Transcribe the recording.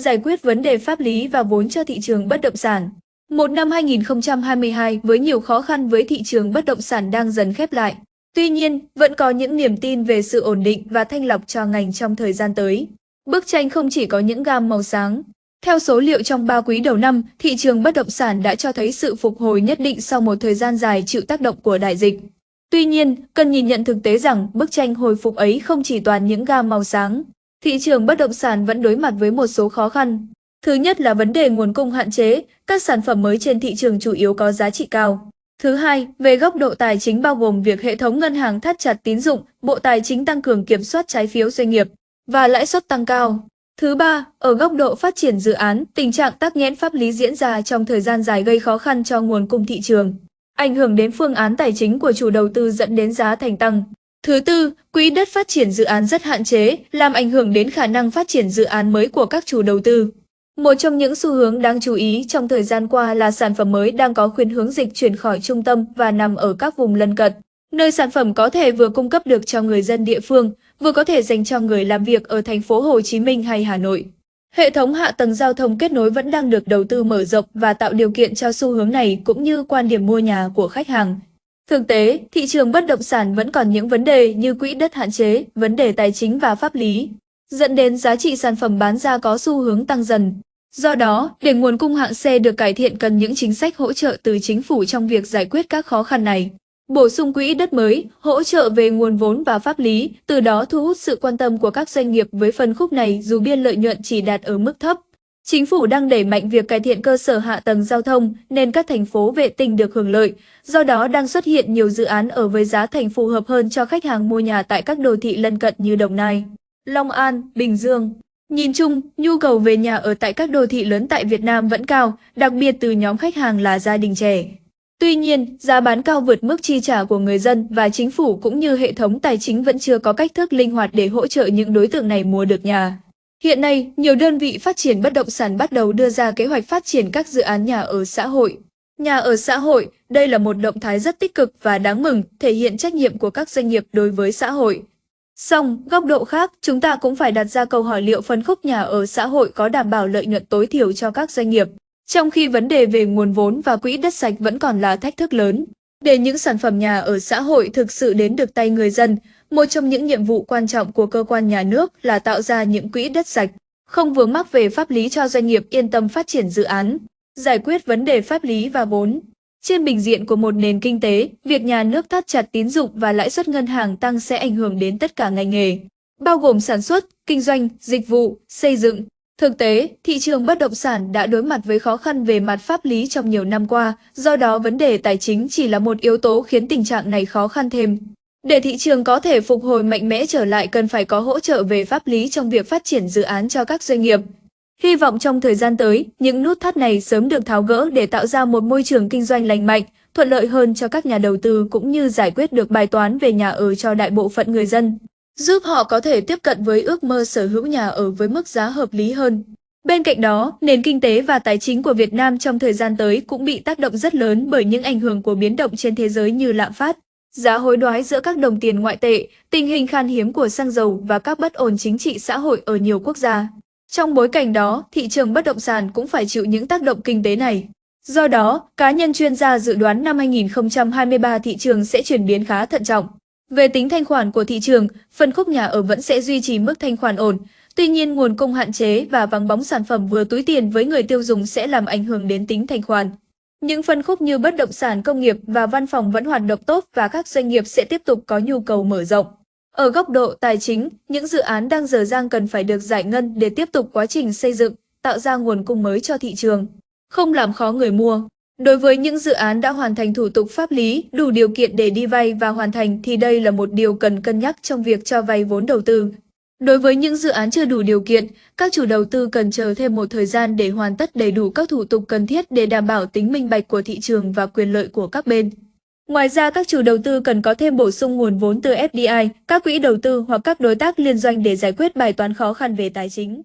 giải quyết vấn đề pháp lý và vốn cho thị trường bất động sản. Một năm 2022 với nhiều khó khăn với thị trường bất động sản đang dần khép lại. Tuy nhiên, vẫn có những niềm tin về sự ổn định và thanh lọc cho ngành trong thời gian tới. Bức tranh không chỉ có những gam màu sáng. Theo số liệu trong 3 quý đầu năm, thị trường bất động sản đã cho thấy sự phục hồi nhất định sau một thời gian dài chịu tác động của đại dịch. Tuy nhiên, cần nhìn nhận thực tế rằng bức tranh hồi phục ấy không chỉ toàn những gam màu sáng. Thị trường bất động sản vẫn đối mặt với một số khó khăn. Thứ nhất là vấn đề nguồn cung hạn chế, các sản phẩm mới trên thị trường chủ yếu có giá trị cao. Thứ hai, về góc độ tài chính bao gồm việc hệ thống ngân hàng thắt chặt tín dụng, Bộ Tài chính tăng cường kiểm soát trái phiếu doanh nghiệp và lãi suất tăng cao. Thứ ba, ở góc độ phát triển dự án, tình trạng tắc nghẽn pháp lý diễn ra trong thời gian dài gây khó khăn cho nguồn cung thị trường, ảnh hưởng đến phương án tài chính của chủ đầu tư dẫn đến giá thành tăng. Thứ tư, quỹ đất phát triển dự án rất hạn chế, làm ảnh hưởng đến khả năng phát triển dự án mới của các chủ đầu tư. Một trong những xu hướng đáng chú ý trong thời gian qua là sản phẩm mới đang có khuynh hướng dịch chuyển khỏi trung tâm và nằm ở các vùng lân cận, nơi sản phẩm có thể vừa cung cấp được cho người dân địa phương, vừa có thể dành cho người làm việc ở thành phố Hồ Chí Minh hay Hà Nội. Hệ thống hạ tầng giao thông kết nối vẫn đang được đầu tư mở rộng và tạo điều kiện cho xu hướng này cũng như quan điểm mua nhà của khách hàng. Thực tế, thị trường bất động sản vẫn còn những vấn đề như quỹ đất hạn chế, vấn đề tài chính và pháp lý, dẫn đến giá trị sản phẩm bán ra có xu hướng tăng dần. Do đó, để nguồn cung hạng C được cải thiện cần những chính sách hỗ trợ từ chính phủ trong việc giải quyết các khó khăn này. Bổ sung quỹ đất mới, hỗ trợ về nguồn vốn và pháp lý, từ đó thu hút sự quan tâm của các doanh nghiệp với phân khúc này dù biên lợi nhuận chỉ đạt ở mức thấp. Chính phủ đang đẩy mạnh việc cải thiện cơ sở hạ tầng giao thông nên các thành phố vệ tinh được hưởng lợi, do đó đang xuất hiện nhiều dự án ở với giá thành phù hợp hơn cho khách hàng mua nhà tại các đô thị lân cận như Đồng Nai, Long An, Bình Dương. Nhìn chung, nhu cầu về nhà ở tại các đô thị lớn tại Việt Nam vẫn cao, đặc biệt từ nhóm khách hàng là gia đình trẻ. Tuy nhiên, giá bán cao vượt mức chi trả của người dân và chính phủ cũng như hệ thống tài chính vẫn chưa có cách thức linh hoạt để hỗ trợ những đối tượng này mua được nhà. Hiện nay, nhiều đơn vị phát triển bất động sản bắt đầu đưa ra kế hoạch phát triển các dự án nhà ở xã hội. Nhà ở xã hội, đây là một động thái rất tích cực và đáng mừng, thể hiện trách nhiệm của các doanh nghiệp đối với xã hội. Song, góc độ khác, chúng ta cũng phải đặt ra câu hỏi liệu phân khúc nhà ở xã hội có đảm bảo lợi nhuận tối thiểu cho các doanh nghiệp, trong khi vấn đề về nguồn vốn và quỹ đất sạch vẫn còn là thách thức lớn. Để những sản phẩm nhà ở xã hội thực sự đến được tay người dân, một trong những nhiệm vụ quan trọng của cơ quan nhà nước là tạo ra những quỹ đất sạch, không vướng mắc về pháp lý cho doanh nghiệp yên tâm phát triển dự án, giải quyết vấn đề pháp lý và vốn. Trên bình diện của một nền kinh tế, việc nhà nước thắt chặt tín dụng và lãi suất ngân hàng tăng sẽ ảnh hưởng đến tất cả ngành nghề, bao gồm sản xuất, kinh doanh, dịch vụ, xây dựng. Thực tế, thị trường bất động sản đã đối mặt với khó khăn về mặt pháp lý trong nhiều năm qua, do đó vấn đề tài chính chỉ là một yếu tố khiến tình trạng này khó khăn thêm. Để thị trường có thể phục hồi mạnh mẽ trở lại cần phải có hỗ trợ về pháp lý trong việc phát triển dự án cho các doanh nghiệp. Hy vọng trong thời gian tới, những nút thắt này sớm được tháo gỡ để tạo ra một môi trường kinh doanh lành mạnh, thuận lợi hơn cho các nhà đầu tư cũng như giải quyết được bài toán về nhà ở cho đại bộ phận người dân, giúp họ có thể tiếp cận với ước mơ sở hữu nhà ở với mức giá hợp lý hơn. Bên cạnh đó, nền kinh tế và tài chính của Việt Nam trong thời gian tới cũng bị tác động rất lớn bởi những ảnh hưởng của biến động trên thế giới như lạm phát, giá hối đoái giữa các đồng tiền ngoại tệ, tình hình khan hiếm của xăng dầu và các bất ổn chính trị xã hội ở nhiều quốc gia. Trong bối cảnh đó, thị trường bất động sản cũng phải chịu những tác động kinh tế này. Do đó, cá nhân chuyên gia dự đoán năm 2023 thị trường sẽ chuyển biến khá thận trọng. Về tính thanh khoản của thị trường, phân khúc nhà ở vẫn sẽ duy trì mức thanh khoản ổn. Tuy nhiên, nguồn cung hạn chế và vắng bóng sản phẩm vừa túi tiền với người tiêu dùng sẽ làm ảnh hưởng đến tính thanh khoản. Những phân khúc như bất động sản công nghiệp và văn phòng vẫn hoạt động tốt và các doanh nghiệp sẽ tiếp tục có nhu cầu mở rộng. Ở góc độ tài chính, những dự án đang dở dang cần phải được giải ngân để tiếp tục quá trình xây dựng, tạo ra nguồn cung mới cho thị trường, không làm khó người mua. Đối với những dự án đã hoàn thành thủ tục pháp lý, đủ điều kiện để đi vay và hoàn thành thì đây là một điều cần cân nhắc trong việc cho vay vốn đầu tư. Đối với những dự án chưa đủ điều kiện, các chủ đầu tư cần chờ thêm một thời gian để hoàn tất đầy đủ các thủ tục cần thiết để đảm bảo tính minh bạch của thị trường và quyền lợi của các bên. Ngoài ra, các chủ đầu tư cần có thêm bổ sung nguồn vốn từ FDI, các quỹ đầu tư hoặc các đối tác liên doanh để giải quyết bài toán khó khăn về tài chính.